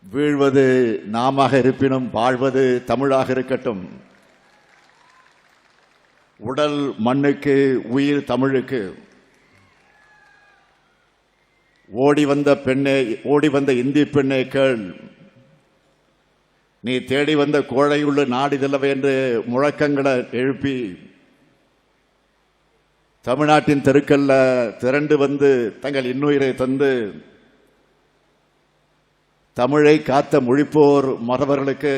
வீழ்வது நாமாக இருப்பினும் வாழ்வது தமிழாக இருக்கட்டும். உடல் மண்ணுக்கு, உயிர் தமிழுக்கு. ஓடி வந்த இந்தி பெண்ணே கேள், நீ தேடி வந்த கோழையுள்ள நாடிதல்லவே என்று முழக்கங்களை எழுப்பி தமிழ்நாட்டின் தெருக்கல்ல திரண்டு வந்து தங்கள் இன்னுயிரை தந்து தமிழை காத்த மொழிப்போர் மறவர்களுக்கு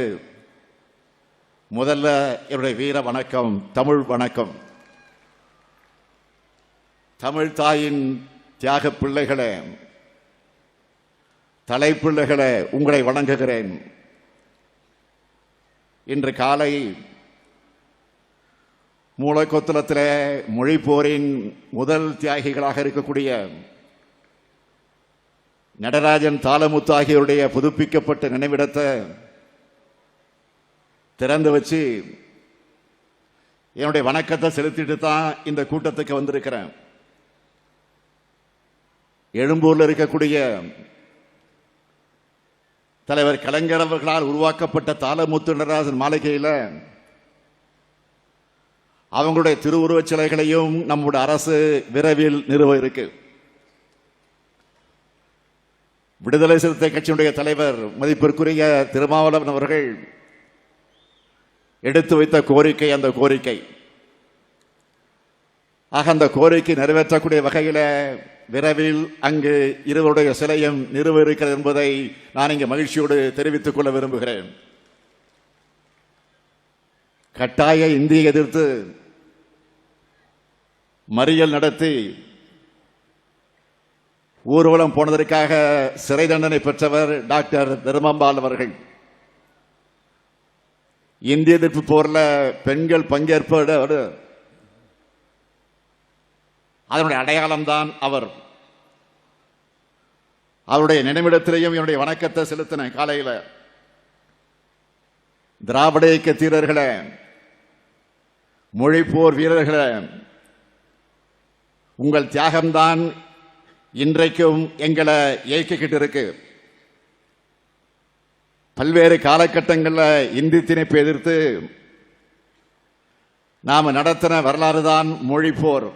முதல்ல என்னுடைய வீர வணக்கம், தமிழ் வணக்கம். தமிழ் தாயின் தியாக பிள்ளைகளே, தலைப்பிள்ளைகளே, உங்களை வணங்குகிறேன். இன்று காலை மூலக்கொத்தளத்திலே மொழிப்போரின் முதல் தியாகிகளாக இருக்கக்கூடிய நடராஜன், தாளமுத்து ஆகியோருடைய புதுப்பிக்கப்பட்ட நினைவிடத்தை திறந்து வச்சு என்னுடைய வணக்கத்தை செலுத்திட்டு தான் இந்த கூட்டத்துக்கு வந்திருக்கிறேன். எழும்பூர்ல இருக்கக்கூடிய தலைவர் கலைஞர் அவர்களால் உருவாக்கப்பட்ட தாளமுத்து நடராஜன் மாளிகையில் அவங்களுடைய திருவுருவச் சிலைகளையும் நம்முடைய அரசு விரைவில் நிறுவ இருக்கு. விடுதலை சிறுத்தை கட்சியினுடைய தலைவர் மதிப்பிற்குரிய திருமாவளவன் அவர்கள் எடுத்து வைத்த கோரிக்கை அந்த கோரிக்கை. ஆக அந்த கோரிக்கை நிறைவேற்றக்கூடிய வகையில் விரைவில் அங்கு இருவருடைய சிலையும் நிறுவ இருக்கிறது என்பதை நான் இங்கு மகிழ்ச்சியோடு தெரிவித்துக் கொள்ள விரும்புகிறேன். கட்டாய இந்தியை எதிர்த்து மறியல் நடத்தி ஊர்வலம் போனதற்காக சிறை தண்டனை பெற்றவர் டாக்டர் தர்மம்பால் அவர்கள். இந்திய எதிர்ப்பு போர்ல பெண்கள் பங்கேற்போடு அதனுடைய அடையாளம்தான் அவர். அவருடைய நினைவிடத்திலேயும் என்னுடைய வணக்கத்தை செலுத்தின. காலையில் திராவிட இயக்க தீரர்களே, மொழிப்போர் வீரர்களே, உங்கள் தியாகம்தான் இன்றைக்கும் எங்களை இயக்கிக்கிட்டு இருக்கு. பல்வேறு காலகட்டங்களில் இந்தி திணிப்பை எதிர்த்து நாம நடத்தின வரலாறு தான் மொழிப்போர்.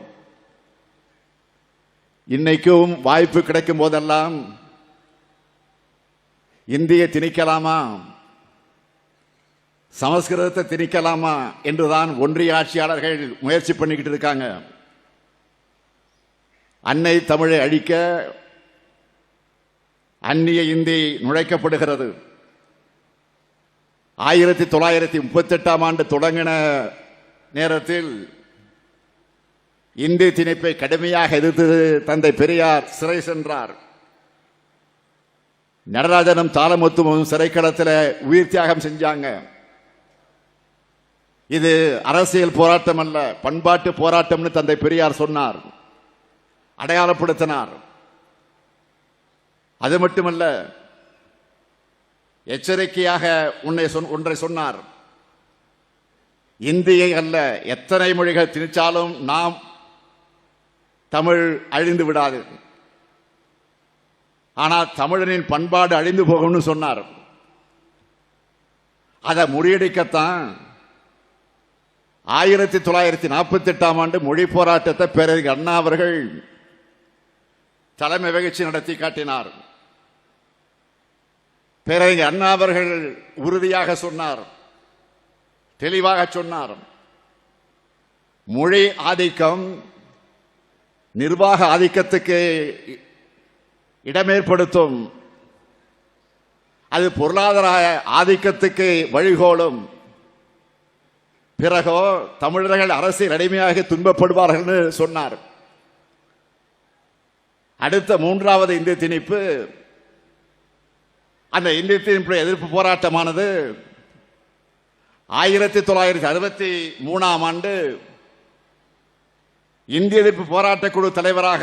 இன்னைக்கும் வாய்ப்பு கிடைக்கும் போதெல்லாம் இந்தியை திணிக்கலாமா, சமஸ்கிருதத்தை திணிக்கலாமா என்றுதான் ஒன்றிய ஆட்சியாளர்கள் முயற்சி பண்ணிக்கிட்டு இருக்காங்க. அன்னை தமிழை அழிக்க அந்நிய இந்தி நுழைக்கப்படுகிறது. 1938ஆம் ஆண்டு தொடங்கின நேரத்தில் இந்தி திணிப்பை கடுமையாக எதிர்த்து தந்தை பெரியார் சிறை சென்றார். நடராஜனும் தாளமுத்துவும் சிறைக்களத்தில் உயிர் தியாகம் செஞ்சாங்க. இது அரசியல் போராட்டம் அல்ல, பண்பாட்டு போராட்டம்னு தந்தை பெரியார் சொன்னார், அடையாளப்படுத்தினார். அது மட்டுமல்ல, எச்சரிக்கையாக ஒன்றை சொன்னார். இந்தியை அல்ல, எத்தனை மொழிகள் திணிச்சாலும் நாம் தமிழ் அழிந்து விடாது, ஆனால் தமிழனின் பண்பாடு அழிந்து போகும்னு சொன்னார். அதை முறியடிக்கத்தான் 1948ஆம் ஆண்டு மொழி போராட்டத்தை பேரறிஞர் அண்ணா அவர்கள் தலைமை வகிச்சு நடத்தி காட்டினார். பேரறிஞர் அண்ணா அவர்கள் உறுதியாக சொன்னார், தெளிவாக சொன்னார், மொழி ஆதிக்கம் நிர்வாக ஆதிக்கத்துக்கு இடமேற்படுத்தும், அது பொருளாதார ஆதிக்கத்துக்கு வழிகோலும், பிறகோ தமிழர்கள் அரசியல் அடிமையாக துன்பப்படுவார்கள் சொன்னார். அடுத்த 3வது இந்திய திணிப்பு, அந்த இந்திய திணிப்பு எதிர்ப்பு போராட்டமானது 1963ஆம் ஆண்டு இந்திய எதிர்ப்பு போராட்ட குழு தலைவராக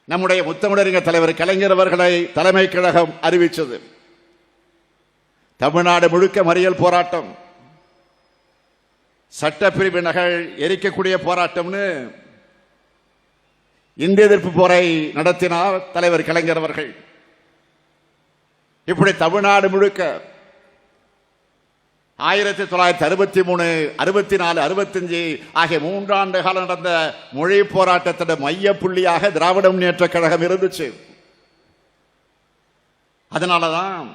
நம்முடைய முத்தமிழறிஞர் தலைவர் கலைஞர் அவர்களை தலைமை கழகம் அறிவித்தது. தமிழ்நாடு முழுக்க மறியல் போராட்டம், சட்டப்பிரிவு நகல் எரிக்கக்கூடிய போராட்டம்னு இந்திய எதிர்ப்பு போரை நடத்தினார் தலைவர் கலைஞர் அவர்கள். இப்படி தமிழ்நாடு முழுக்க 1963, 64, 65 ஆகிய 3 ஆண்டு காலம் நடந்த மொழி போராட்டத்தின் மைய புள்ளியாக திராவிட முன்னேற்ற கழகம் இருந்துச்சு. அதனாலதான்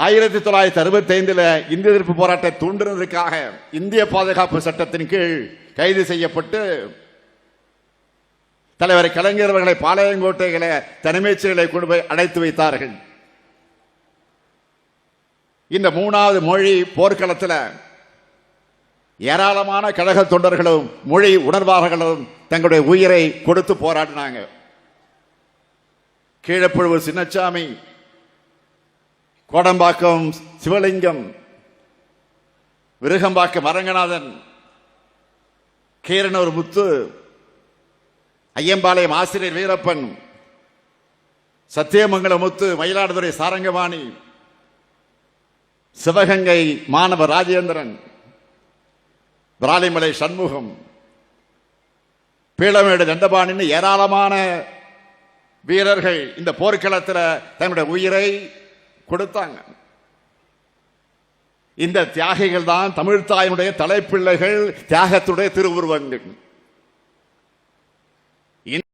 1965 இந்திய எதிர்ப்பு போராட்டத்தை தூண்டுவதற்காக இந்திய பாதுகாப்பு சட்டத்தின் கீழ் கைது செய்யப்பட்டு தலைவர் கலைஞர் அவர்களை பாளையங்கோட்டைகளை தனிமைச் சிறைகளை கொண்டு போய் அடைத்து வைத்தார்கள். இந்த 3வது மொழி போர்க்களத்தில் ஏராளமான கழக தொண்டர்களும் மொழி உணர்வாளர்களும் தங்களுடைய உயிரை கொடுத்து போராடினாங்க. கீழப்புழுவு சின்னசாமி, கோடம்பாக்கம் சிவலிங்கம், விருகம்பாக்கம் அரங்கநாதன், கீரனூர் முத்து, ஐயம்பாளையம் ஆசிரியர் வீரப்பன், சத்தியமங்கலம் முத்து, மயிலாடுதுறை சாரங்கபாணி, சிவகங்கை மாணவர் ராஜேந்திரன், விராலிமலை சண்முகம், பீளமேடு தண்டபாணின்னு ஏராளமான வீரர்கள் இந்த போர்க்களத்தில் தங்களுடைய உயிரை கொடுத்தாங்க. இந்த தியாகிகள் தான் தமிழ்த்தாயினுடைய தலைப்பிள்ளைகள், தியாகத்துடைய திருவுருவங்கள்.